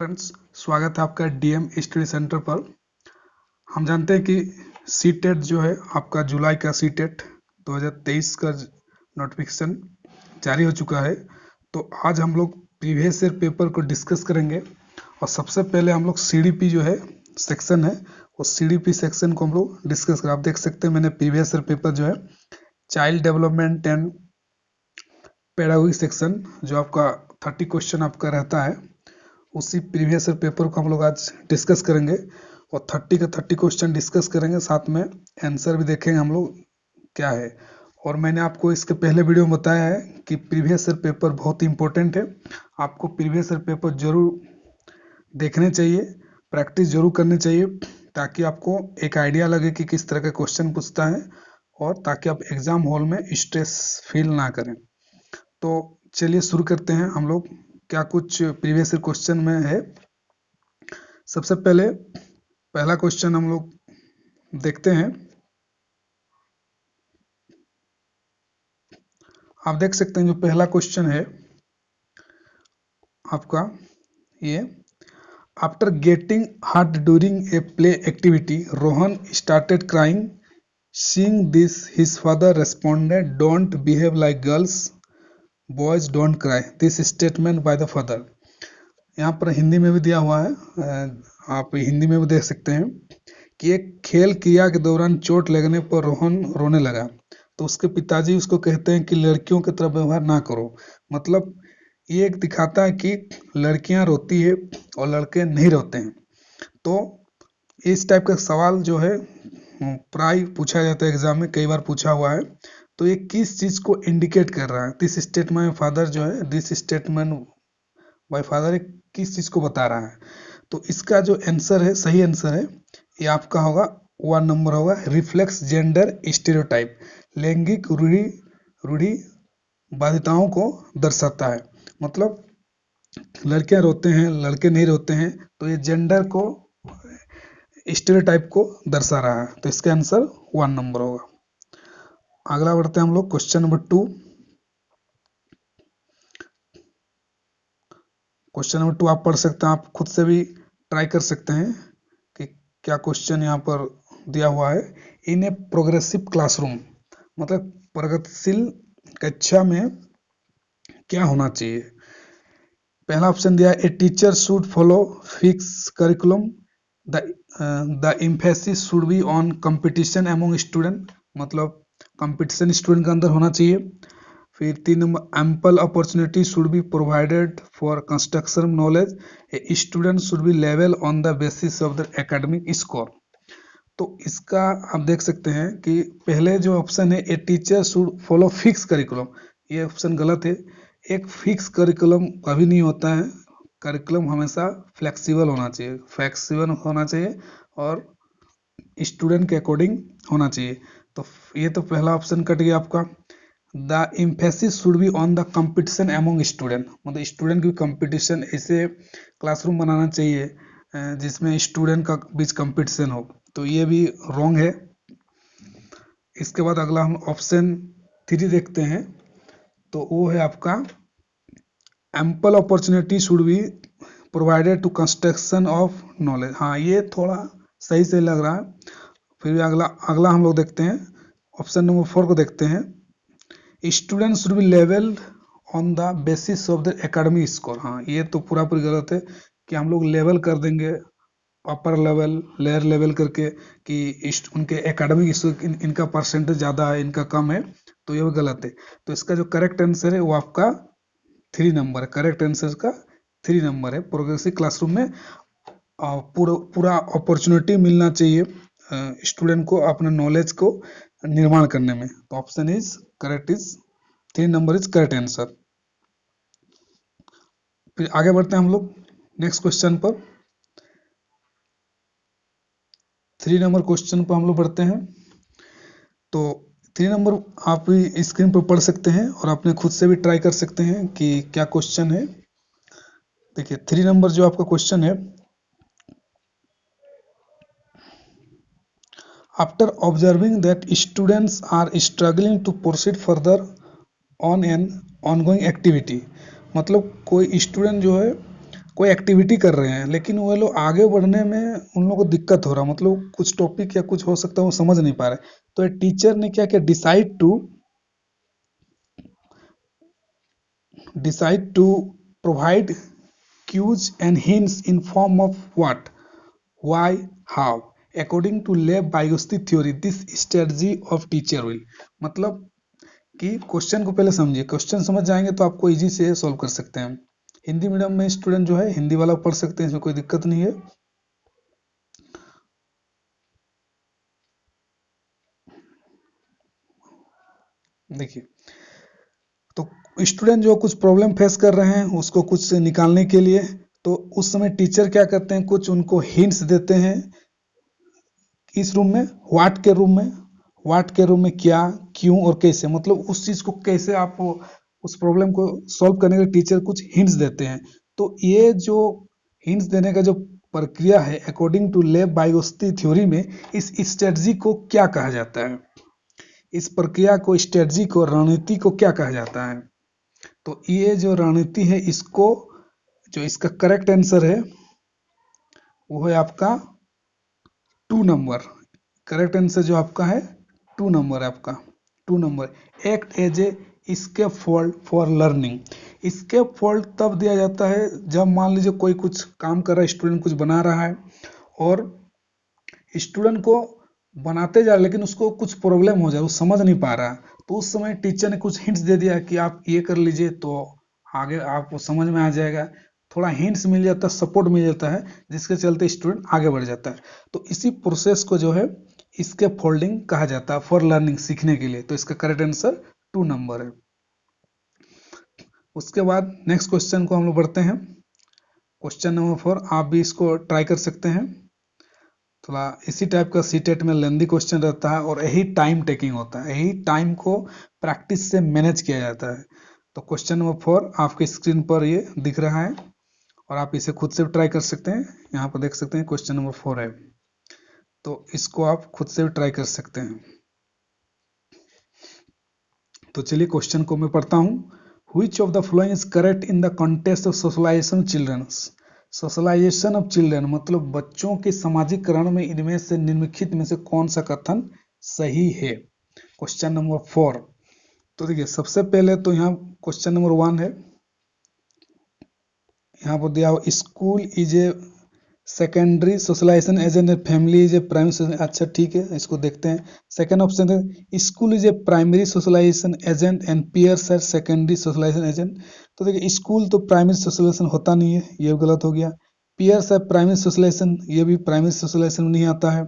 Friends, स्वागत है आपका डीएम स्टडी सेंटर पर। हम जानते हैं कि सीटेट जो है आपका जुलाई का सीटेट 2023 का नोटिफिकेशन जारी हो चुका है। तो आज हम लोग प्रीवियस ईयर पेपर को डिस्कस करेंगे और सबसे पहले हम लोग सीडीपी जो है सेक्शन है वो सीडीपी सेक्शन को हम लोग डिस्कस करें। आप देख सकते हैं मैंने प्रीवियस ईयर पेपर जो है child development and pedagogy section जो आपका 30 क्वेश्चन आपका रहता है, उसी प्रीवियस ईयर पेपर को हम लोग आज डिस्कस करेंगे और 30 का 30 क्वेश्चन डिस्कस करेंगे, साथ में आंसर भी देखेंगे हम लोग क्या है। और मैंने आपको इसके पहले वीडियो में बताया है कि प्रीवियस ईयर पेपर बहुत ही इंपॉर्टेंट है, आपको प्रीवियस ईयर पेपर जरूर देखने चाहिए, प्रैक्टिस जरूर करनी चाहिए ताकि आपको एक आइडिया लगे कि किस तरह का क्वेश्चन पूछता है और ताकि आप एग्जाम हॉल में स्ट्रेस फील ना करें। तो चलिए शुरू करते हैं हम लोग क्या कुछ प्रीवियस ईयर क्वेश्चन में है। सबसे पहले पहला क्वेश्चन हम लोग देखते हैं। आप देख सकते हैं जो पहला क्वेश्चन है आपका ये, after getting hurt during a play activity Rohan started crying, seeing this his father responded don't behave like girls, boys don't cry, this statement by the father. यहाँ पर हिंदी में भी दिया हुआ है, आप हिंदी में भी देख सकते हैं कि एक खेल क्रिया के दौरान चोट लगने पर रोहन रोने लगा तो उसके पिताजी उसको कहते हैं कि लड़कियों की तरह व्यवहार ना करो। मतलब ये एक दिखाता है कि लड़कियां रोती है और लड़के नहीं रोते हैं। तो इस टाइप का सवाल जो है प्राय पूछा जाता है एग्जाम में, कई बार पूछा हुआ है। तो ये किस चीज को इंडिकेट कर रहा है? दिस स्टेटमेंट फादर जो है, दिस स्टेटमेंट बाय फादर किस चीज को बता रहा है? तो इसका जो आंसर है, सही आंसर है ये आपका होगा 1 नंबर होगा, रिफ्लेक्स जेंडर स्टेरियोटाइप, लैंगिक रूढ़ि बाध्यताओं को दर्शाता है। मतलब लड़कियां रोते हैं लड़के नहीं रोते हैं, तो ये जेंडर को स्टेरियोटाइप को दर्शा रहा है। तो इसका आंसर 1 नंबर होगा। अगला बढ़ते हैं हम लोग क्वेश्चन नंबर 2। क्वेश्चन नंबर 2 आप पढ़ सकते हैं, आप खुद से भी ट्राई कर सकते हैं कि क्या क्वेश्चन यहाँ पर दिया हुआ है। इन ए प्रोग्रेसिव क्लासरूम, मतलब प्रगतिशील कक्षा में क्या होना चाहिए? पहला ऑप्शन दिया ए teacher should follow fix curriculum, the emphasis should be on competition among student, मतलब कंपटीशन स्टूडेंट के अंदर होना चाहिए। फिर 3 number ample opportunity should be provided for construction knowledge, a student should B level on the basis of the academic score. तो इसका आप देख सकते हैं कि पहले जो ऑप्शन है ए teacher should follow fix curriculum, ये ऑप्शन गलत है। एक फिक्स करिकुलम कभी नहीं होता है, करिकुलम हमेशा फ्लेक्सिबल होना चाहिए, फ्लेक्सिबल होना चाहिए और स्टूडेंट के अकॉर्डिंग होना चाहिए। तो ये तो पहला ऑप्शन कट गया आपका। The emphasis should be on the competition among student, मतलब स्टूडेंट की कंपटीशन, ऐसे क्लासरूम बनाना चाहिए जिसमें स्टूडेंट का बीच कंपटीशन हो, तो ये भी रॉन्ग है। इसके बाद अगला हम ऑप्शन 3 देखते हैं, तो वो है आपका ample opportunity should be provided to construction of knowledge. हाँ, ये थोड़ा सही से लग रहा है। फिर भी अगला अगला हम लोग देखते हैं, ऑप्शन नंबर 4 को देखते हैं, student should be levelled on the basis of the academic score. हाँ, ये तो पूरा पूरी गलत है कि हम लोग लेवल कर देंगे अपर लेवल लेयर लेवल करके कि उनके एकेडमिक स्कोर इनका परसेंटेज ज़्यादा है इनका कम है, तो ये गलत है। तो इसका जो करेक्ट आंसर है वो आपका 3 नंबर है, करेक्ट आंसर का 3 नंबर है। प्रोग्रेसिव क्लासरूम में पूरा अपॉर्चुनिटी मिलना चाहिए स्टूडेंट को अपने नॉलेज को निर्माण करने में। तो option is correct, is 3 number is correct answer. फिर आगे बढ़ते हैं हम लोग नेक्स्ट क्वेश्चन पर। 3 नंबर क्वेश्चन पर हम लोग बढ़ते हैं। तो 3 नंबर आप स्क्रीन पर पढ़ सकते हैं और अपने खुद से भी ट्राई कर सकते हैं कि क्या क्वेश्चन है। देखिए 3 नंबर जो आपका क्वेश्चन है, after observing that students are struggling to proceed further on an ongoing activity, मतलब कोई स्टूडेंट जो है कोई एक्टिविटी कर रहे हैं लेकिन वो लोग आगे बढ़ने में उन लोगों को दिक्कत हो रहा, मतलब कुछ टॉपिक या कुछ हो सकता है वो समझ नहीं पा रहे, तो टीचर ने क्या किया, decide to provide cues and hints in form of what, why, how. According to Lev Vygotsky theory, this strategy of teacher will, मतलब कि क्वेश्चन को पहले समझिए, क्वेश्चन समझ जाएंगे तो आपको इजी से सॉल्व कर सकते हैं। हिंदी मीडियम में स्टूडेंट जो है हिंदी वाला पढ़ सकते हैं, इसमें कोई दिक्कत नहीं है। देखिए, तो स्टूडेंट जो कुछ प्रॉब्लम फेस कर रहे हैं उसको कुछ निकालने के लिए, तो उस समय टीचर क्या करते हैं, कुछ उनको हिंट्स देते हैं। इस रूम में व्हाट के रूम में क्या, क्यों और कैसे, मतलब उस चीज को कैसे आप उस प्रॉब्लम को सॉल्व करने के लिए टीचर कुछ हिंट्स देते हैं। तो ये जो हिंट्स देने का जो प्रक्रिया है, according to Lev Vygotsky theory में, इस स्ट्रेटजी को क्या कहा जाता है, इस प्रक्रिया को, स्ट्रेटजी को, रणनीति को क्या कहा जाता है। तो ये जो रणनीति है, इसको, जो इसका करेक्ट आंसर है वो है आपका 2 नंबर। करेक्ट आंसर जो आपका है 2 नंबर है आपका, 2 number. Act as a scaffold for learning. Scaffold तब दिया जाता है जब मान लीजिए कोई कुछ काम कर रहा है, स्टूडेंट कुछ बना रहा है और स्टूडेंट को बनाते जा रहा है लेकिन उसको कुछ प्रॉब्लम हो जाए, वो समझ नहीं पा रहा, तो उस समय टीचर ने कुछ हिंट्स दे दिया कि आप ये कर लीजिए तो आगे आपको समझ में आ जाएगा, थोड़ा हिंट्स मिल जाता है, सपोर्ट मिल जाता है, जिसके चलते स्टूडेंट आगे बढ़ जाता है। तो इसी प्रोसेस को जो है इसके फोल्डिंग कहा जाता है फॉर लर्निंग, सीखने के लिए। तो इसका करेक्ट आंसर 2 नंबर है। उसके बाद नेक्स्ट क्वेश्चन को हम लोग बढ़ते हैं। क्वेश्चन नंबर 4, आप भी इसको ट्राई कर सकते हैं। थोड़ा इसी टाइप का सीटेट में लेंदी क्वेश्चन रहता है और यही टाइम टेकिंग होता है, यही टाइम को प्रैक्टिस से मैनेज किया जाता है। तो क्वेश्चन नंबर 4 आपके स्क्रीन पर ये दिख रहा है और आप इसे खुद से भी ट्राई कर सकते हैं। यहाँ पर देख सकते हैं क्वेश्चन नंबर 4 है, तो इसको आप खुद से भी ट्राई कर सकते हैं। तो चलिए क्वेश्चन को मैं पढ़ता हूँ। Which of the following is correct in the context of socialization children? Socialisation of children मतलब बच्चों के सामाजिकरण में इनमें से निम्नलिखित में से कौन सा कथन सही है। क्वेश्चन नंबर 4, तो देखिए सबसे पहले तो यहाँ क्वेश्चन नंबर 1 है, यहाँ पर दिया हुआ school is a secondary socialisation agent, family is a primary. अच्छा ठीक है, इसको देखते हैं। सेकंड ऑप्शन है school is a primary socialisation agent and peers are secondary socialisation agent. तो देखिए स्कूल तो प्राइमरी सोशलाइजेशन होता नहीं है, ये गलत हो गया। पीयर्स है प्राइमरी सोशलाइजेशन, ये भी प्राइमरी सोशलाइजेशन में नहीं आता है।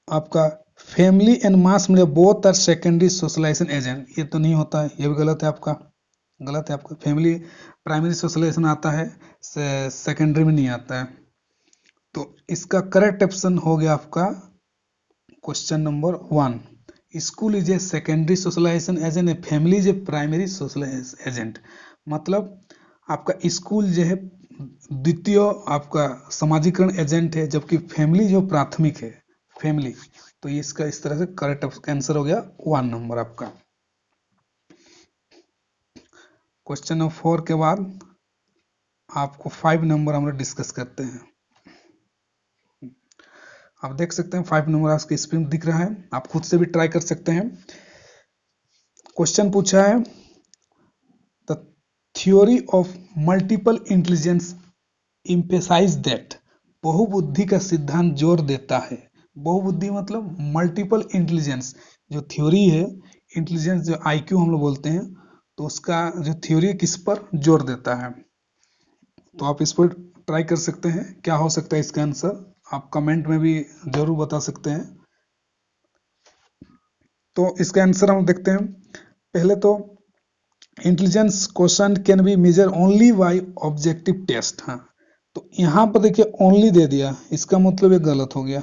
आपका family and mass media both are secondary socialisation agent, ये तो नहीं होता है, ये भी गलत है आपका, गलत है आपका। फैमिली प्राइमरी सोशलाइजेशन आता है, सेकेंडरी में नहीं आता है। तो इसका करेक्ट ऑप्शन हो गया आपका question number 1, school is a secondary socialisation agent, family is a primary socialisation agent. मतलब आपका स्कूल जो है द्वितीय आपका सामाजिकरण एजेंट है, जबकि फैमिली जो प्राथमिक है, फैमिली। तो इसका इस तरह से करेक्ट आंसर हो गया 1 नंबर आपका। क्वेश्चन नंबर 4 के बाद आपको 5 नंबर हम लोग डिस्कस करते हैं। आप देख सकते हैं 5 नंबर आपके स्क्रीन दिख रहा है, आप खुद से भी ट्राई कर सकते हैं। क्वेश्चन पूछा है the theory of multiple intelligence emphasize that, बहुबुद्धि का सिद्धांत जोर देता है। बहुबुद्धि मतलब मल्टीपल इंटेलिजेंस, जो थ्योरी है इंटेलिजेंस जो आईक्यू हम लोग बोलते हैं, तो उसका जो थ्योरी किस पर जोर देता है। तो आप इस पर ट्राई कर सकते हैं, क्या हो सकता है इसका आंसर, आप कमेंट में भी जरूर बता सकते हैं। तो इसका आंसर हम देखते हैं। पहले तो intelligence question can be measure only by objective test. हाँ, तो यहाँ पर देखिए ओनली दे दिया, इसका मतलब ये गलत हो गया।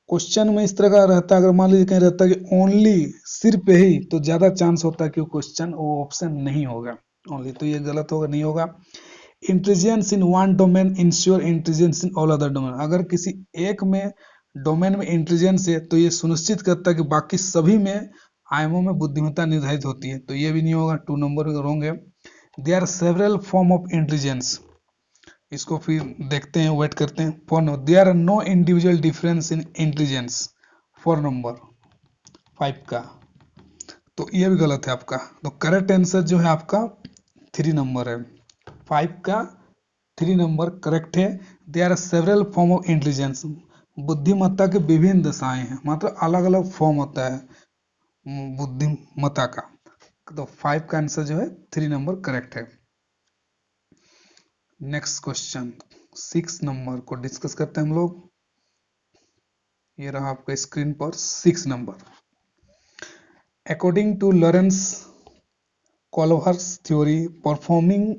क्वेश्चन में इस तरह का रहता है, अगर मान लीजिए कहीं रहता है कि ओनली, सिर्फ ही, तो ज्यादा चांस होता है कि वो क्वेश्चन, वो ऑप्शन नहीं होगा ओनली, तो ये गलत होगा, नहीं होगा। Intelligence in one domain ensure intelligence in all other domain, अगर किसी एक में डोमेन में इंटेलिजेंस है तो ये सुनिश्चित करता है कि बाकी सभी में आयामों में बुद्धिमत्ता निर्धारित होती है, तो ये भी नहीं होगा, 2 नंबर रॉन्ग है। There are several form of intelligence, इसको फिर देखते हैं, वेट करते हैं। Four number, there are no individual difference in intelligence, 4 number 5 का, तो ये भी गलत है आपका। तो करेक्ट आंसर जो है आपका 3 नंबर है, 5 का 3 नंबर करेक्ट है। There are several form of intelligence, बुद्धिमत्ता के विभिन्न दशाएं हैं, मतलब अलग अलग फॉर्म होता है बुद्धिमत्ता का। तो 5 का आंसर जो है 3 नंबर करेक्ट है। नेक्स्ट क्वेश्चन 6 नंबर को डिस्कस करते हैं हम लोग। ये रहा आपका स्क्रीन पर 6 number. According to Lawrence Kohlberg's theory, performing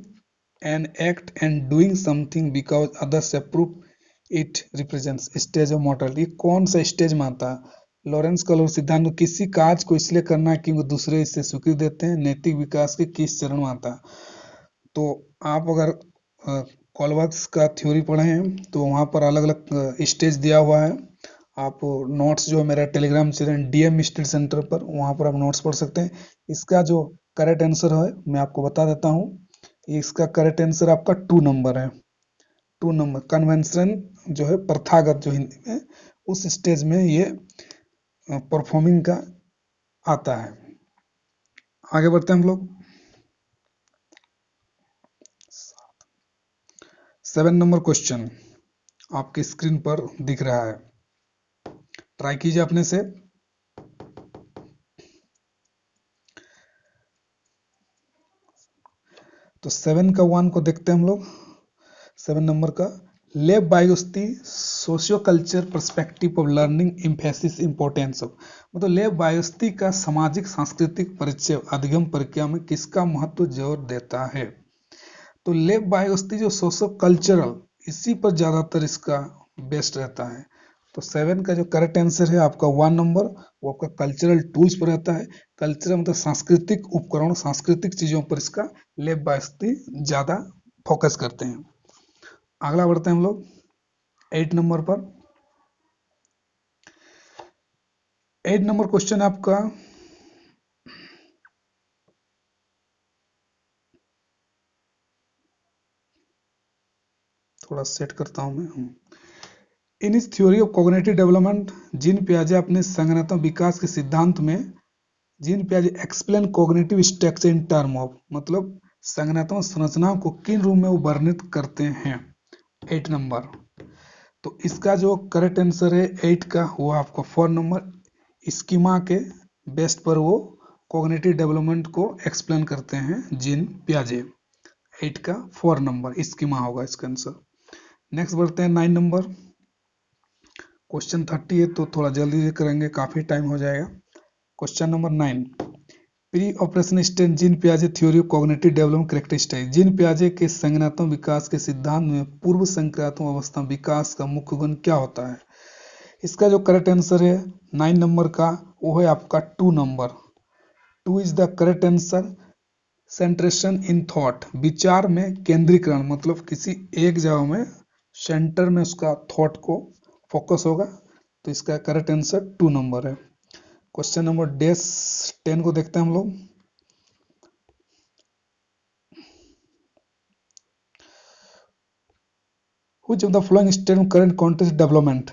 an act and doing something because others approve it represents stage of mortal. ये कौन सा स्टेज में आता है? लॉरेंस कोल्बर्ट सिद्धांत, किसी काज को इसलिए करना है क्योंकि दूसरे इससे स्वीकृति देते हैं, नैतिक विकास के किस चरण में आता है? तो आप अगर कोल्बर्ट्स का थ्योरी पढ़े हैं तो वहाँ पर अलग अलग स्टेज दिया हुआ है। आप नोट्स जो है मेरा Telegram channel DM study centre पर, वहाँ पर आप नोट्स पढ़ सकते हैं। इसका जो करेक्ट आंसर है मैं आपको बता देता हूँ। इसका करेक्ट आंसर आपका 2 नंबर है। 2 नंबर कन्वेंशन जो है प्रथागत, जो हिंदी में उस स्टेज में ये परफॉर्मिंग का आता है। आगे बढ़ते हैं हम लोग। 7 नंबर क्वेश्चन आपकी स्क्रीन पर दिख रहा है, ट्राई कीजिए अपने से। तो 7 का 1 को देखते हैं हम लोग। 7 नंबर का, लेव बायोस्टी socio culture perspective of learning emphasis importance of, मतलब लेव बायोस्टी का सामाजिक सांस्कृतिक परिचय अधिगम प्रक्रिया में किसका महत्व जोर देता है? तो लेव बायोस्टी जो सोशो कल्चरल, इसी पर ज्यादातर इसका बेस्ट रहता है। तो 7 का जो करेक्ट आंसर है आपका 1 नंबर, वो आपका कल्चरल टूल्स पर रहता है। कल्चरल मतलब सांस्कृतिक उपकरण, सांस्कृतिक चीजों पर इसका लेव बायोस्टी ज्यादा फोकस करते हैं। अगला बढ़ते हैं हम लोग 8 नंबर पर। 8 नंबर क्वेश्चन आपका, थोड़ा सेट करता हूं मैं। इन इस theory of cognitive development, Jean पियाजे अपने संज्ञानात्मक विकास के सिद्धांत में, जीन पियाजे explain cognitive structure in term of, मतलब संज्ञानात्मक संरचनाओं को किन रूप में वो वर्णित करते हैं? 8 नंबर। तो इसका जो करेक्ट आंसर है 8 का, वो आपका 4 नंबर, स्कीमा के बेस्ट पर वो कॉग्निटिव डेवलपमेंट को एक्सप्लेन करते हैं जीन पियाजे। 8 का 4 नंबर स्कीमा होगा इसका आंसर। नेक्स्ट बढ़ते हैं 9 नंबर क्वेश्चन। 30 है तो थोड़ा जल्दी से करेंगे, काफी टाइम हो जाएगा। Question number 9, pre operation stage Jean पियाजे theory of cognitive development characteristic. Jean पियाजे के संज्ञानात्मक विकास के सिद्धांत में पूर्व संज्ञानात्मक अवस्था विकास का मुख्य गुण क्या होता है? इसका जो करेक्ट आंसर है 9 नंबर का, वो है आपका 2 number. 2 is the correct answer. सेंट्रेशन in thought, विचार में केंद्रीकरण, मतलब किसी एक जगह में सेंटर में उसका थॉट को फोकस होगा। तो इसका करेक्ट आंसर 2 नंबर है। क्वेश्चन नंबर 10 को देखते हैं हम लोग। Which of the following statement current context development,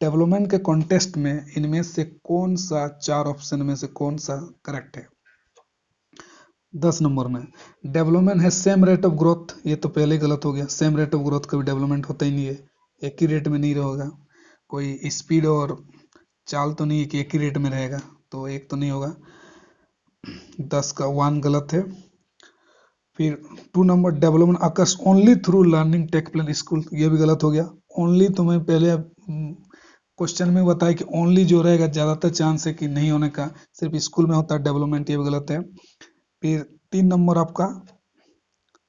development के कॉन्टेस्ट में इनमें से कौन सा 4 ऑप्शन में से कौन सा करेक्ट है? 10 नंबर में, डेवलपमेंट है सेम रेट ऑफ ग्रोथ, ये तो पहले ही गलत हो गया। सेम रेट ऑफ ग्रोथ कभी डेवलपमेंट होता ही नहीं है, एक ही रेट में नहीं रहेगा। कोई स्पीड और चाल तो नहीं है कि एक ही रेट में रहेगा, तो एक तो नहीं होगा। 10 का 1 गलत है। फिर 2 number, development occurs only through learning take place school, ये भी गलत हो गया। ओनली तो मैं पहले क्वेश्चन में बताया कि ओनली जो रहेगा ज्यादातर चांस है कि नहीं होने का, सिर्फ स्कूल में होता है डेवलपमेंट, ये भी गलत है। फिर 3 नंबर आपका,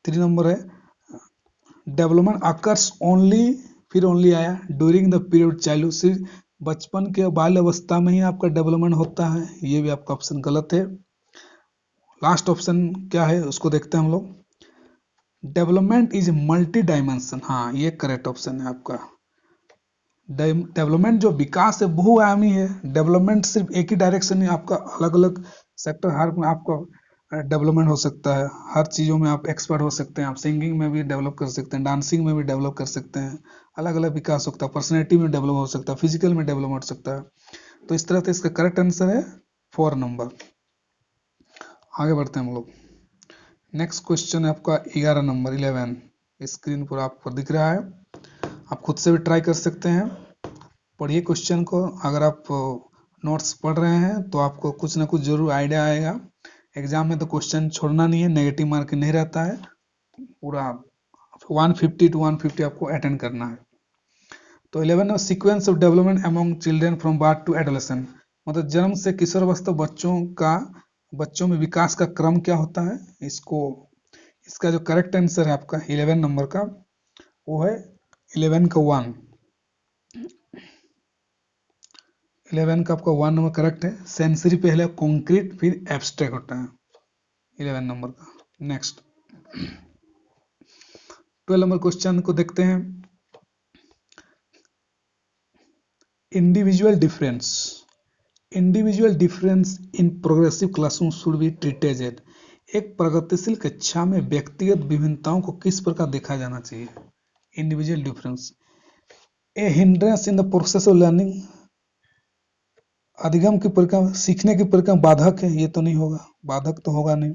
3 नंबर है डेवलपमेंट अकर्स ओनली, फिर ओनली आया ड्यूरिंग द पीरियड चाइल्डहुड, सिर्फ बचपन के बाल्य अवस्था में ही आपका डेवलपमेंट होता है, ये भी आपका ऑप्शन गलत है। लास्ट ऑप्शन क्या है उसको देखते हैं हम लोग। डेवलपमेंट इज मल्टी डायमेंशन, हाँ ये करेक्ट ऑप्शन है आपका। डेवलपमेंट जो विकास है बहुआयामी है। डेवलपमेंट सिर्फ एक ही डायरेक्शन में, आपका अलग अलग सेक्टर हर में आपका डेवलपमेंट हो सकता है, हर चीज़ों में आप एक्सपर्ट हो सकते हैं, आप सिंगिंग में भी डेवलप कर सकते हैं, डांसिंग में भी डेवलप कर सकते हैं, अलग अलग विकास हो सकता है, पर्सनैलिटी में डेवलप हो सकता है, फिजिकल में डेवलप हो सकता है। तो इस तरह से इसका करेक्ट आंसर है 4 नंबर। आगे बढ़ते हैं हम लोग। नेक्स्ट क्वेश्चन है आपका 11 नंबर 11, स्क्रीन पर आपको दिख रहा है, आप खुद से भी ट्राई कर सकते हैं। पढ़िए क्वेश्चन को, अगर आप नोट्स पढ़ रहे हैं तो आपको कुछ ना कुछ जरूर आइडिया आएगा। एग्जाम में तो क्वेश्चन छोड़ना नहीं है, नेगेटिव मार्क नहीं रहता है, पूरा 150 to 150 आपको अटेंड करना है। तो 11 sequence of development among children from birth to adolescent, मतलब जन्म से किशोरावस्था बच्चों में विकास का क्रम क्या होता है, इसका जो करेक्ट आंसर है आपका 11 नंबर का, वो है 11 का 1, 11 का आपका 1 नंबर करेक्ट है। सेंसरी पहले कॉन्क्रीट फिर एब्स्ट्रैक्ट होता है 11 नंबर का। नेक्स्ट 12 नंबर क्वेश्चन को देखते हैं। Individual difference in progressive classroom should be treated at, एक प्रगतिशील कक्षा में व्यक्तिगत विभिन्नताओं को किस प्रकार देखा जाना चाहिए। Individual difference A hindrance in the process of learning, अधिगम की प्रक्रिया, सीखने की प्रक्रिया बाधक है, ये तो नहीं होगा, बाधक तो होगा नहीं,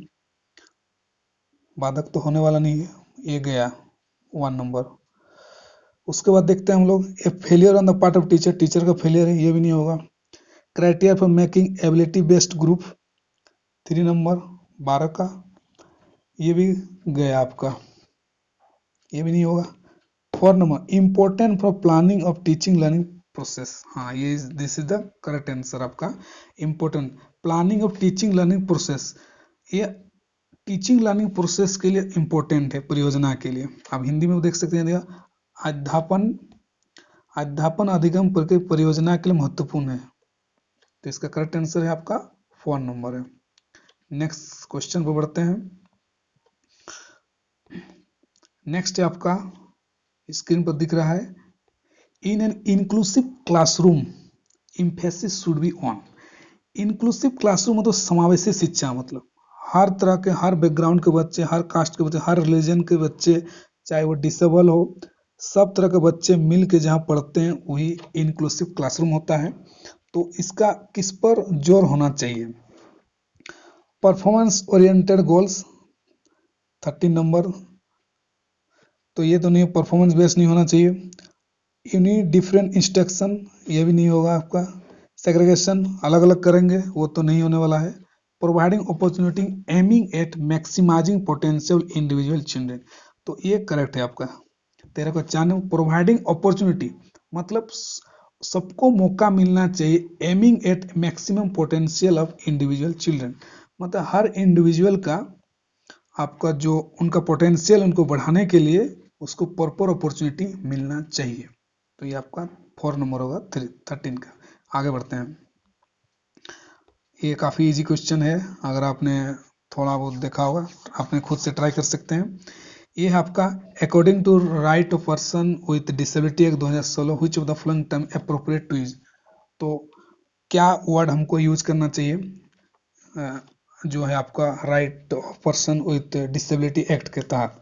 बाधक तो होने वाला नहीं है, ये गया 1 नंबर। उसके बाद देखते हैं हम लोग, ए failure on the part of teacher, teacher का फेलियर है, ये भी नहीं होगा। Criteria for making ability based group 3 number 12 का, ये भी गया आपका, ये भी नहीं होगा। 4 number important for planning of teaching learning process, हाँ ये this is the correct answer आपका, important planning of teaching learning process, ये टीचिंग लर्निंग प्रोसेस के लिए इम्पोर्टेंट है, परियोजना के लिए। आप हिंदी में देख सकते हैं, अध्यापन अधिगम प्रक्रिया परियोजना के लिए महत्वपूर्ण है, तो इसका करेक्ट आंसर है आपका 4 नंबर है। नेक्स्ट क्वेश्चन पर बढ़ते हैं। नेक्स्ट है आपका, स्क्रीन पर दिख रहा है, in an inclusive classroom emphasis should be on. Inclusive classroom मतलब समावेशी शिक्षा, मतलब हर तरह के, हर बैकग्राउंड के बच्चे, हर कास्ट के बच्चे, हर रिलीजन के बच्चे, चाहे वो डिसेबल हो, सब तरह के बच्चे मिल के जहाँ पढ़ते हैं वही इंक्लूसिव क्लासरूम होता है। तो इसका किस पर जोर होना चाहिए, परफॉर्मेंस ओरिएंटेड गोल्स 13 नंबर, तो ये तो नहीं, परफॉर्मेंस बेस्ड नहीं होना चाहिए। यूनिक डिफरेंट इंस्ट्रक्शन, ये भी नहीं होगा आपका। सेग्रीगेशन, अलग अलग करेंगे, वो तो नहीं होने वाला है। Providing opportunity aiming at maximizing potential individual children, तो ये करेक्ट है आपका 13 को 4 नंबर। प्रोवाइडिंग अपॉर्चुनिटी मतलब सबको मौका मिलना चाहिए, aiming at maximum potential of individual children, मतलब हर इंडिविजुअल का, आपका जो उनका पोटेंशियल, उनको बढ़ाने के लिए उसको प्रॉपर अपॉर्चुनिटी मिलना चाहिए। तो ये आपका 4 नंबर होगा 13 का। आगे बढ़ते हैं। ये काफ़ी इजी क्वेश्चन है, अगर आपने थोड़ा बहुत देखा होगा, आपने खुद से ट्राई कर सकते हैं। ये है आपका, according to right of person with disability act 2016 which of the following term appropriate to use, तो क्या वर्ड हमको यूज करना चाहिए, जो है आपका right of person with disability act के तहत,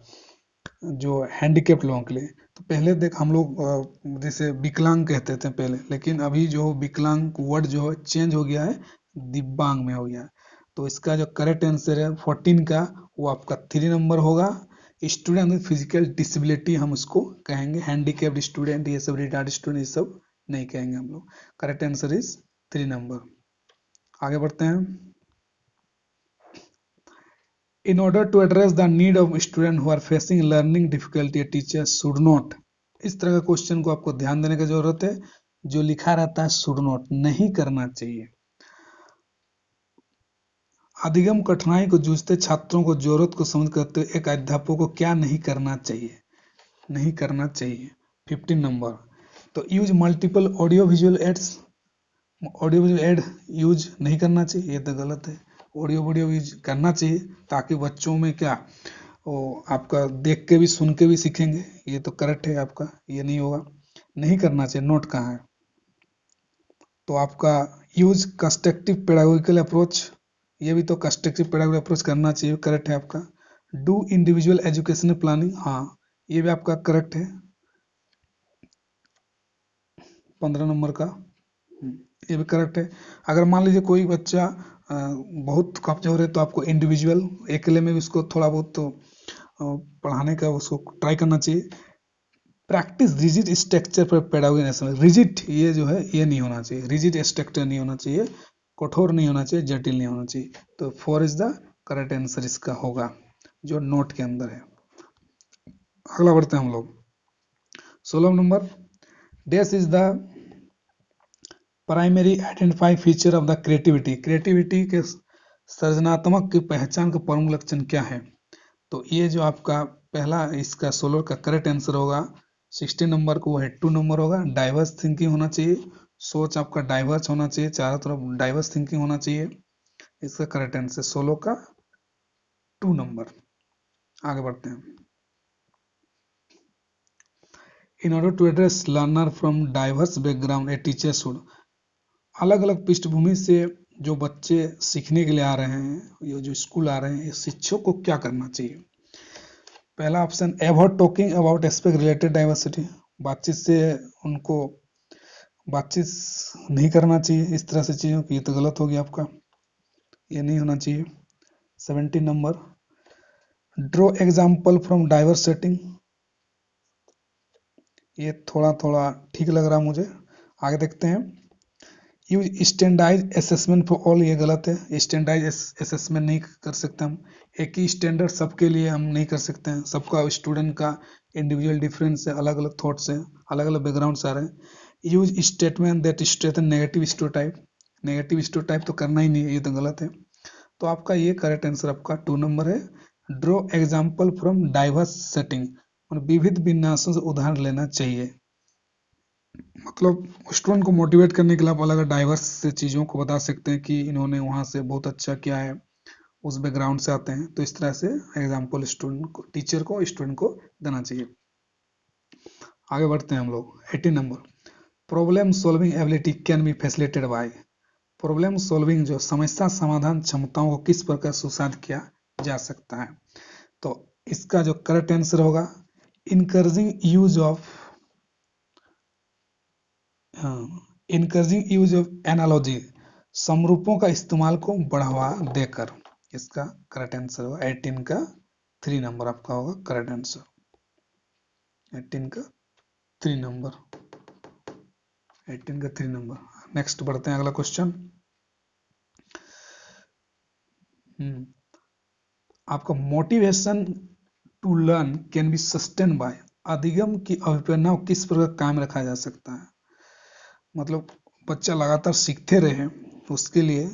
जो हैंडीकेप्ड लोगों के लिए। तो पहले देख हम लोग जैसे विकलांग कहते थे पहले, लेकिन अभी जो विकलांग वर्ड जो है चेंज हो गया है, दिव्यांग में हो गया है। तो इसका जो करेक्ट आंसर है 14 का, वो आपका 3 नंबर होगा। स्टूडेंट विद फिजिकल डिसेबिलिटी हम उसको कहेंगे, हैंडीकेप्ड स्टूडेंट, ये सब रिटार्ड स्टूडेंट, ये सब नहीं कहेंगे हम लोग। Correct answer is 3 number. आगे बढ़ते हैं। In order to address the need of students who are facing learning difficulty, a teacher should not, इस तरह का क्वेश्चन को आपको ध्यान देने की जरूरत है। जो लिखा रहता है शुड नॉट, नहीं करना चाहिए। अधिगम कठिनाई को जूझते छात्रों को जरूरत को समझ करते हुए एक अध्यापक को क्या नहीं करना चाहिए, नहीं करना चाहिए 15 नंबर। तो use multiple audio visual aids, audio visual add use नहीं करना चाहिए, ये तो गलत है। ऑडियो वीडियो यूज करना चाहिए, ताकि बच्चों में क्या, वो आपका देख के भी सुन के भी सीखेंगे, ये तो करेक्ट है आपका, ये नहीं होगा। नहीं करना चाहिए, नोट कहाँ है। तो आपका यूज कंस्ट्रक्टिव पेडागोजिकल अप्रोच, ये भी तो कंस्ट्रक्टिव पेडागोजी अप्रोच करना चाहिए, करेक्ट है आपका। डू इंडिविजुअल एजुकेशनल प्लानिंग, हाँ ये भी आपका करेक्ट है, 15 नंबर का, ये भी करेक्ट है। अगर मान लीजिए कोई बच्चा बहुत कमजोर है तो आपको इंडिविजुअल अकेले में भी उसको थोड़ा बहुत तो पढ़ाने का उसको ट्राई करना चाहिए। प्रैक्टिस रिजिड स्ट्रक्चर पर पेडागोजी नेशनल, रिजिड ये जो है ये नहीं होना चाहिए, रिजिड स्ट्रक्चर नहीं होना चाहिए, कठोर नहीं होना चाहिए, जटिल नहीं होना चाहिए। तो 4 इज द करेक्ट आंसर इसका होगा जो नोट के अंदर है। अगला बढ़ते हैं हम लोग 16 number, dash is the primary identify feature of the creativity, creativity के सृजनात्मक की पहचान का प्रमुख लक्षण क्या है। तो ये जो आपका पहला इसका 16 का करेक्ट आंसर होगा 16 नंबर को, वो है 2 नंबर होगा। डाइवर्स थिंकिंग होना चाहिए, सोच आपका डाइवर्स होना चाहिए, चारों तरफ डाइवर्स थिंकिंग होना चाहिए, इसका करेक्ट आंसर 16 का 2 नंबर। आगे बढ़ते हैं। In order to address learner from diverse background a teacher should, अलग अलग पृष्ठभूमि से जो बच्चे सीखने के लिए आ रहे हैं, ये जो स्कूल आ रहे हैं, शिक्षक को क्या करना चाहिए। पहला option, avoid talking about aspect related diversity, बातचीत से उनको बातचीत नहीं करना चाहिए इस तरह से चीज़ों की, ये तो गलत हो गया आपका, ये नहीं होना चाहिए। 17 number, draw example from diverse setting, ये थोड़ा थोड़ा ठीक लग रहा मुझे। आगे देखते हैं। Use standardize assessment for all, ये गलत है, स्टैंडर्डाइज असेसमेंट नहीं कर सकते हम, एक ही स्टैंडर्ड सबके लिए हम नहीं कर सकते हैं, सबका स्टूडेंट का इंडिविजुअल डिफरेंस है, अलग अलग थॉट्स है, अलग अलग बैकग्राउंड से आ रहे हैं। Use statement that strengthen negative stereotype, negative stereotype तो करना ही नहीं है, ये तो गलत है। तो आपका ये करेक्ट आंसर आपका 2 नंबर है। Draw example from diverse setting, विविध विन्यासों से उदाहरण लेना चाहिए, मतलब स्टूडेंट को मोटिवेट करने के लिए आप अलग अलग डाइवर्स से चीज़ों को बता सकते हैं कि इन्होंने वहाँ से बहुत अच्छा किया है, उस बैकग्राउंड से आते हैं, तो इस तरह से एग्जाम्पल स्टूडेंट को, टीचर को, स्टूडेंट को देना चाहिए। आगे बढ़ते हैं हम लोग 18 number, problem solving ability can be facilitated bye, problem solving जो समस्या समाधान क्षमताओं को किस प्रकार सुसाध किया जा सकता है। तो इसका जो करेक्ट आंसर होगा, encouraging use of encouraging use of analogy, समरूपों का इस्तेमाल को बढ़ावा देकर, इसका करेक्ट आंसर होगा 18 का 3 नंबर आपका होगा करेक्ट आंसर, 18 का 3 नंबर, 18 का 3 नंबर। नेक्स्ट बढ़ते हैं अगला क्वेश्चन। आपका motivation to learn can be sustain by, अधिगम की अभिप्रेरणा को किस प्रकार कायम रखा जा सकता है, मतलब बच्चा लगातार सीखते रहे उसके लिए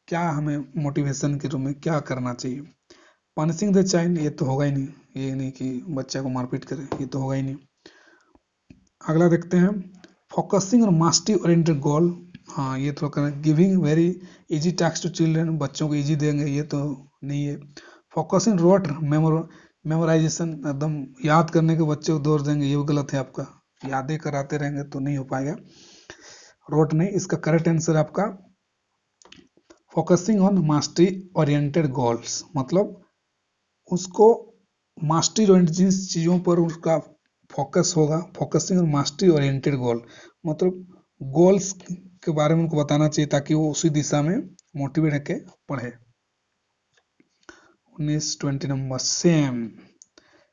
क्या हमें मोटिवेशन के रूप में क्या करना चाहिए। पनिशिंग द चाइल्ड, ये तो होगा ही नहीं, ये नहीं कि बच्चा को मारपीट करे, ये तो होगा ही नहीं। अगला देखते हैं, फोकसिंग और मास्टरी ओरिएंटेड गोल, हाँ ये तो करें, giving very easy task to children, बच्चों को इजी देंगे, ये तो नहीं है। फोकसिंग रोट मेमोराइजेशन, एकदम याद करने के बच्चे को दौर देंगे, ये भी गलत है आपका, यादें कराते रहेंगे तो नहीं हो पाएगा, रोट नहीं, इसका करेक्ट आंसर आपका focusing on mastery oriented goals, मतलब उसको मास्टरी ओरिएंटेड जिन चीज़ों पर उसका फोकस होगा, फोकसिंग ऑन मास्टरी ओरिएंटेड गोल, मतलब गोल्स के बारे में उनको बताना चाहिए ताकि वो उसी दिशा में मोटिवेट होकर पढ़े। 19-20 नंबर, सेम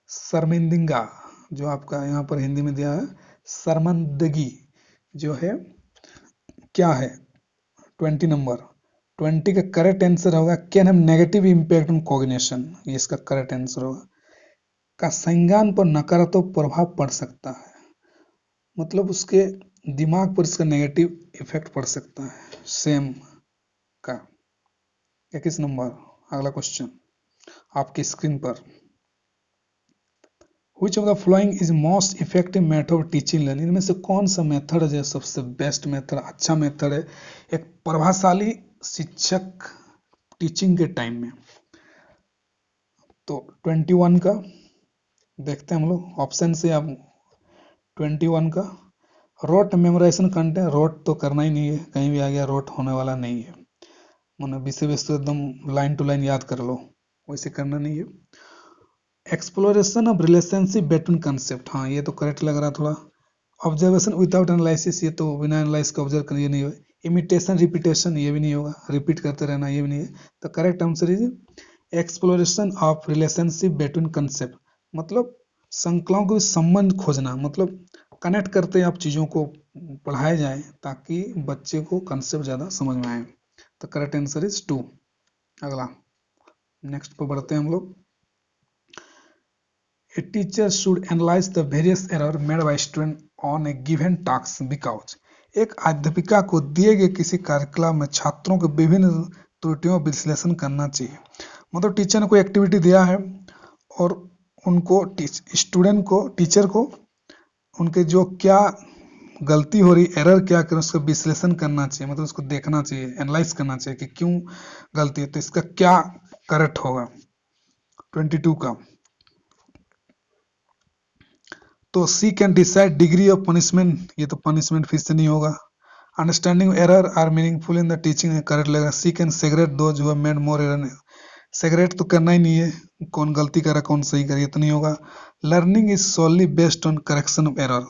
शर्मिंदगी, जो आपका यहाँ पर हिंदी में दिया है शर्मिंदगी जो है क्या है, 20 नंबर, 20 का करेक्ट आंसर होगा can have negative impact on cognition, ये इसका करेक्ट आंसर होगा, का संज्ञान पर नकारात्मक प्रभाव पड़ सकता है, मतलब उसके दिमाग पर इसका नेगेटिव इफेक्ट पड़ सकता है। सेम का 21 नंबर, अगला क्वेश्चन आपकी स्क्रीन पर, Which of the following is most effective method of teaching learning, इनमें से कौन सा मेथड है सबसे बेस्ट मेथड, अच्छा मेथड है एक प्रभावशाली शिक्षक टीचिंग के टाइम में। तो 21 का देखते हैं हम लोग ऑप्शन से, आप 21 का रोट मेमोराइजेशन कंटेंट, रोट तो करना ही नहीं है, कहीं भी आ गया रोट होने वाला नहीं है। मैंने विषय वस्तु एकदम लाइन टू लाइन याद कर लो, वैसे करना नहीं है। Exploration of relationship between concept, हाँ ये तो करेक्ट लग रहा थोड़ा। ऑब्जर्वेशन विदाउट एनालिसिस, ये तो बिना एनालाइज का ऑब्जर्व करना, ये नहीं होगा। इमिटेशन रिपीटेशन, ये भी नहीं होगा, रिपीट करते रहना, ये भी नहीं है। तो correct answer is exploration of relationship between concept, मतलब संकलों के संबंध खोजना, मतलब कनेक्ट करते आप चीज़ों को पढ़ाए जाए ताकि बच्चे को कंसेप्ट ज़्यादा समझ में आए। तो करेक्ट आंसर इज 2। अगला नेक्स्ट पर बढ़ते हैं हम लोग। A teacher should analyze the various error made by student on a given task because, एक अध्यापिका को दिए गए किसी कार्यक्रम में छात्रों के विभिन्न त्रुटियों का विश्लेषण करना चाहिए। मतलब टीचर ने कोई एक्टिविटी दिया है और उनको स्टूडेंट को, टीचर को उनके जो क्या गलती हो रही, एरर क्या करें, उसका विश्लेषण करना चाहिए, मतलब उसको देखना चाहिए, एनालाइज करना चाहिए कि क्यों गलती है, तो इसका क्या करेक्ट होगा 22 का। तो she can decide degree of punishment, ये तो पनिशमेंट फिर से नहीं होगा। Understanding error are meaningful in the teaching, correct लगेगा। She can segregate those who have made more error, segregate तो करना ही नहीं है, कौन गलती करा कौन सही करा, ये तो नहीं होगा। Learning is solely based on correction of error,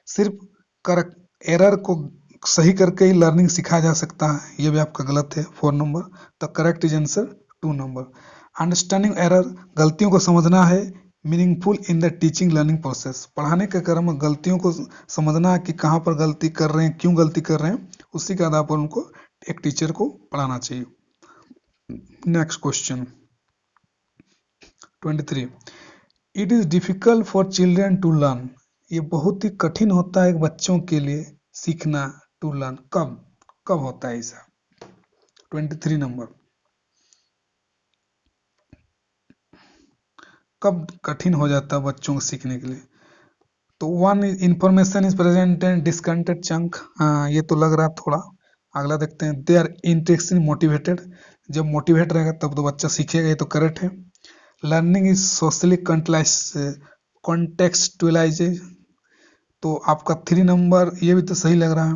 सिर्फ करेक्ट एरर को सही करके ही लर्निंग सिखाया जा सकता है, ये भी आपका गलत है 4 नंबर। तो correct is answer 2 number. Understanding error, गलतियों को समझना है। Meaningful in the teaching learning process, पढ़ाने के क्रम में गलतियों को समझना है कि कहाँ पर गलती कर रहे हैं, क्यों गलती कर रहे हैं, उसी के आधार पर उनको एक टीचर को पढ़ाना चाहिए। Next question 23, it is difficult for children to learn, ये बहुत ही कठिन होता है एक बच्चों के लिए सीखना। टू लर्न, कब कब होता है ऐसा? 23 नंबर, कब कठिन हो जाता है बच्चों को सीखने के लिए? तो one information is present and discounted chunk, हाँ ये तो लग रहा थोड़ा। अगला देखते हैं, दे आर इंटरेस्टिंग मोटिवेटेड, जब मोटिवेट रहेगा तब तो बच्चा सीखेगा, ये तो करेक्ट है। लर्निंग इज सोशली कॉन्टेक्सचुअलाइज, तो आपका 3 नंबर ये भी तो सही लग रहा है।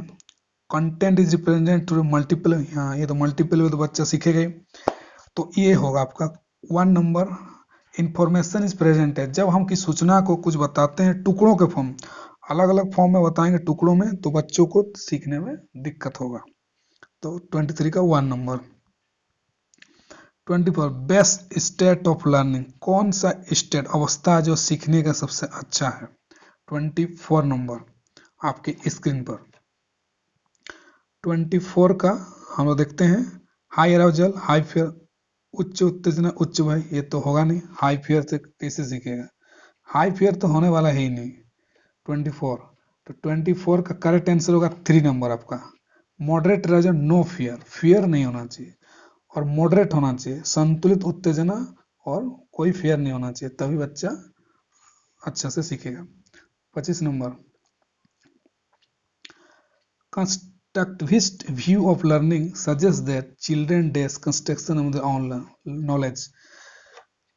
Content is represent through multiple, हाँ ये तो मल्टीपल में तो बच्चा सीखेगा ही, तो ये होगा आपका 1 नंबर। इंफॉर्मेशन इज प्रेजेंट है, जब हम किसी सूचना को कुछ बताते हैं टुकड़ों के फॉर्म, अलग अलग फॉर्म में बताएंगे टुकड़ों में, तो बच्चों को सीखने में दिक्कत होगा। तो 23 का 1 number. 24, best state of learning, कौन सा स्टेट अवस्था जो सीखने का सबसे अच्छा है? 24 नंबर आपके स्क्रीन पर। 24 का हम लोग देखते हैं, हाई अराउजल, हाई फियर, उच्च उत्तेजना, उच्च भय, ये तो होगा नहीं, हाई फियर से कैसे सीखेगा, हाई फियर तो होने वाला है ही नहीं। 24, तो 24 का करेक्ट आंसर होगा 3 नंबर आपका। Moderate arousal, no fear, fear नहीं होना चाहिए और मॉडरेट होना चाहिए, संतुलित उत्तेजना और कोई फियर नहीं होना चाहिए, तभी बच्चा अच्छा से सीखेगा। 25 number, constructivist view of learning suggests that children dash construction of their own knowledge,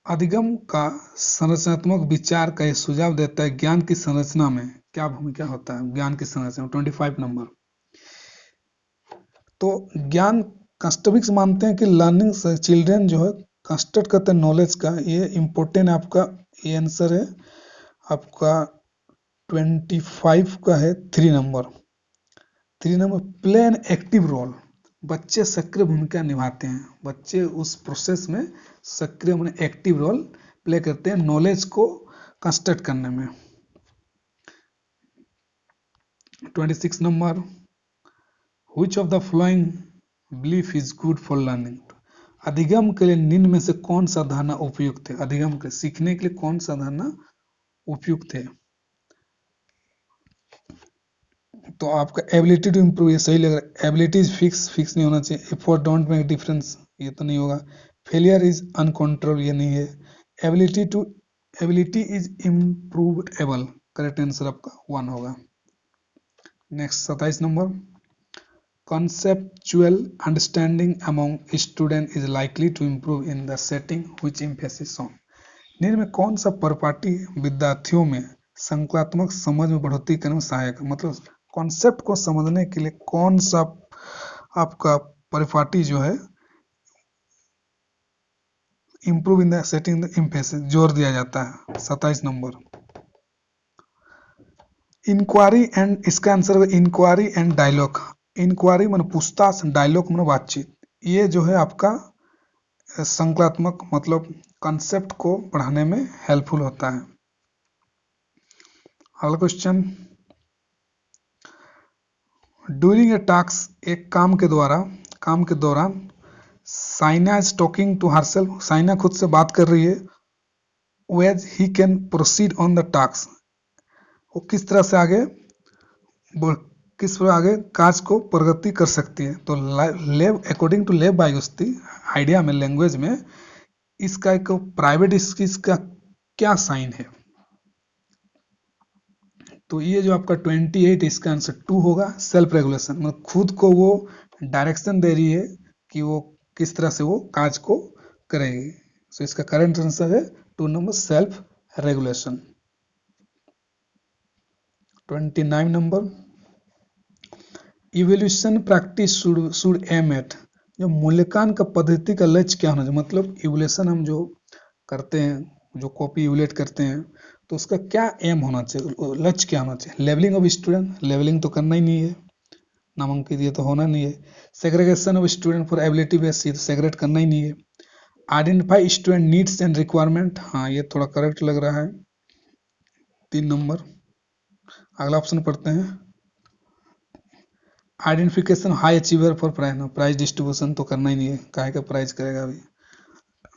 अधिगम का संरचनात्मक विचार का यह सुझाव देता है ज्ञान की संरचना में क्या भूमिका होता है, ज्ञान की संरचना। 25 नंबर, तो ज्ञान कंस्ट्रक्टिविस्ट मानते हैं कि लर्निंग चिल्ड्रन जो है कंस्ट्रक्ट करते हैं नॉलेज का, ये इंपॉर्टेंट है आपका, ये आंसर है आपका 25 का है 3 number. 3 number, play an active role, बच्चे सक्रिय भूमिका निभाते हैं, बच्चे उस प्रोसेस में सक्रिय माने एक्टिव रोल प्ले करते हैं नॉलेज को कंस्ट्रक्ट करने में। 26 number, which of the following belief is good for learning, अधिगम के लिए निम्न में से कौन सा धारणा उपयुक्त है, अधिगम के सीखने के लिए कौन सा धारणा उपयुक्त है? तो आपका एबिलिटी टू इम्प्रूव, ये सही लग रहा है। एबिलिटी इज फिक्स, फिक्स नहीं होना चाहिए। एफर्ट डोंट मेक डिफरेंस, ये तो नहीं होगा। फेलियर इज अनकंट्रोल, ये नहीं है। एबिलिटी इज इम्प्रूवेबल, करेक्ट आंसर आपका 1 होगा। Next 27 number, conceptual understanding among student is likely to improve in the setting which emphasis on, निम्न में कौन सा परिपाटी विद्यार्थियों में संकल्पात्मक समझ में बढ़ोतरी करने में सहायक है, मतलब कॉन्सेप्ट को समझने के लिए कौन सा आपका परिपाटी जो है improve in the setting the emphasis, जोर दिया जाता है। 27 नंबर इंक्वायरी एंड, इसका आंसर है इंक्वायरी एंड डायलॉग। इंक्वायरी मन पूछताछ, डायलॉग मन बातचीत। ये जो है आपका संकलात्मक मतलब कॉन्सेप्ट को पढ़ाने में हेल्पफुल होता है। अगला क्वेश्चन, ड्यूरिंग ए टास्क, एक काम के दौरान Saina is talking to herself, Saina खुद से बात कर रही है। Ways he can proceed on the task, वो किस तरह से आगे काज को प्रगति कर सकती है। तो लेव, अकॉर्डिंग टू लेव बायोस्टी आइडिया में, लैंग्वेज में, इसका एक प्राइवेट स्किल्स का क्या साइन है। तो ये जो आपका 28, इसका आंसर 2 होगा। सेल्फ रेगुलेशन, मतलब खुद को वो डायरेक्शन दे रही है कि वो किस तरह से वो काज को करेगी। सो इसका करेंट आंसर है 2 number, self regulation. 29 number, evaluation practice should aim at, जो मूल्यांकन का पद्धति का लक्ष्य क्या होना चाहिए। मतलब इवोल्यूशन हम जो करते हैं, जो कॉपी इवोल्यूट करते हैं, तो उसका क्या एम होना चाहिए, लक्ष्य क्या होना चाहिए। लेवलिंग ऑफ स्टूडेंट, लेवलिंग तो करना ही नहीं है, नामांकित ये तो होना नहीं है। Segregation of student for ability base, ये तो सेग्रेट करना ही नहीं है। Identify student needs and requirement, हाँ ये थोड़ा करेक्ट लग रहा है। 3 नंबर। अगला ऑप्शन पढ़ते हैं, identification high achiever for prize, prize distribution तो करना ही नहीं है, काहे का प्राइज करेगा अभी,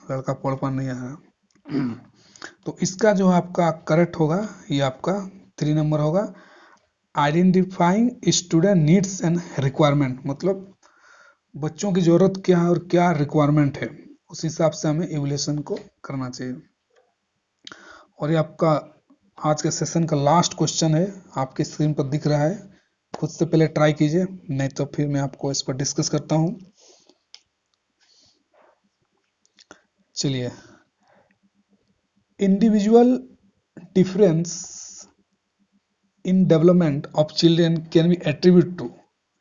लड़का पढ़ पा नहीं आ रहा। तो इसका जो आपका करेक्ट होगा, ये आपका 3 नंबर होगा। Identifying student needs and requirement, मतलब बच्चों की जरूरत क्या है और क्या रिक्वायरमेंट है, उस हिसाब से हमें इवोल्यूशन को करना चाहिए। और ये आपका आज के सेशन का लास्ट क्वेश्चन है, आपकी स्क्रीन पर दिख रहा है। खुद से पहले ट्राई कीजिए, नहीं तो फिर मैं आपको इस पर डिस्कस करता हूं। चलिए, individual difference in development of children can be attribute to,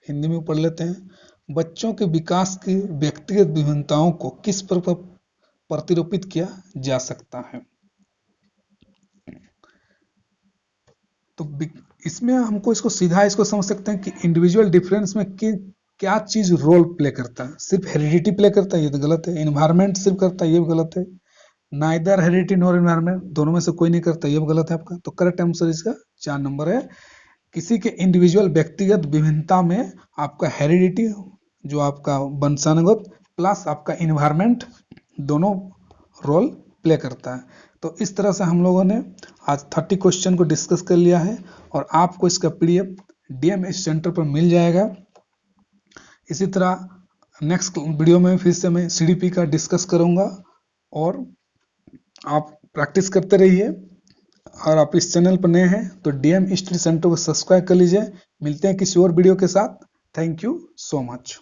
Hindi में पढ़ लेते हैं, बच्चों के विकास की व्यक्तिगत विभिन्नताओं को किस पर प्रतिरूपित किया जा सकता है। तो इसमें हमको इसको सीधा इसको समझ सकते हैं कि इंडिविजुअल डिफरेंस में क्या चीज रोल प्ले करता है। सिर्फ हेरिडिटी प्ले करता है, ये तो गलत है। इन्वायरमेंट सिर्फ करता है, ये भी गलत है। नाइदर हेरिडिटी नॉर इन्वायरमेंट, दोनों में से कोई नहीं करता, ये भी गलत है आपका। तो करेक्ट आंसर इसका 4 नंबर है। किसी के इंडिविजुअल व्यक्तिगत विभिन्नता में आपका हेरिडिटी, जो आपका वंशानुगत, प्लस आपका इन्वायरमेंट, दोनों रोल प्ले करता है। तो इस तरह से हम लोगों ने आज 30 क्वेश्चन को डिस्कस कर लिया है, और आपको इसका पीडीएफ डीएमएस सेंटर पर मिल जाएगा। इसी तरह नेक्स्ट वीडियो में फिर से मैं सीडीपी का डिस्कस करूंगा, और आप प्रैक्टिस करते रहिए। और आप इस चैनल पर नए हैं तो डीएम स्टडी सेंटर को सब्सक्राइब कर लीजिए। मिलते हैं किसी और वीडियो के साथ। Thank you so much.